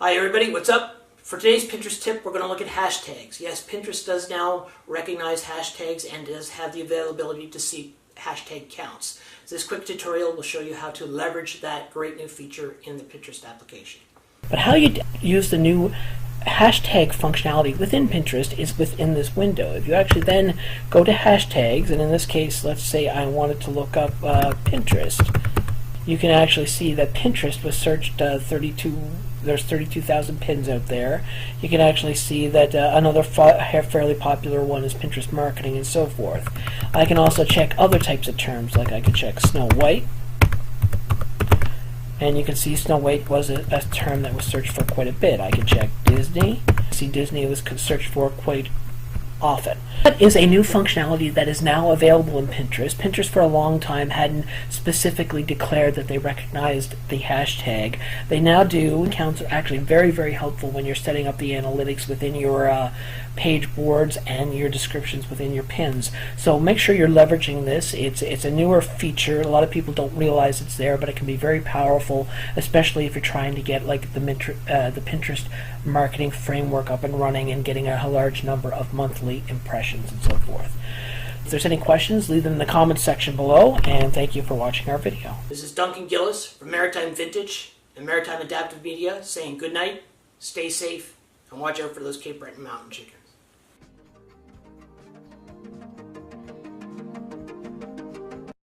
Hi everybody, what's up? For today's Pinterest tip, we're going to look at hashtags. Yes, Pinterest does now recognize hashtags and does have the availability to see hashtag counts. So this quick tutorial will show you how to leverage that great new feature in the Pinterest application. But how you use the new hashtag functionality within Pinterest is within this window. If you actually then go to hashtags, and in this case, let's say I wanted to look up Pinterest, you can actually see that Pinterest was searched there's 32,000 pins out there. You can actually see that another fairly popular one is Pinterest marketing and so forth. I can also check other types of terms, like I can check Snow White, and you can see Snow White was a term that was searched for quite a bit. I can check Disney. See, Disney was searched for quite often. That is a new functionality that is now available in Pinterest. Pinterest for a long time hadn't specifically declared that they recognized the hashtag. They now do. Counts are actually very, very helpful when you're setting up the analytics within your page boards and your descriptions within your pins. So make sure you're leveraging this. It's a newer feature. A lot of people don't realize it's there, but it can be very powerful, especially if you're trying to get like the Pinterest marketing framework up and running and getting a large number of monthly impressions and so forth. If there's any questions, leave them in the comments section below, and thank you for watching our video. This is Duncan Gillis from Maritime Vintage and Maritime Adaptive Media saying good night, stay safe, and watch out for those Cape Breton mountain chickens.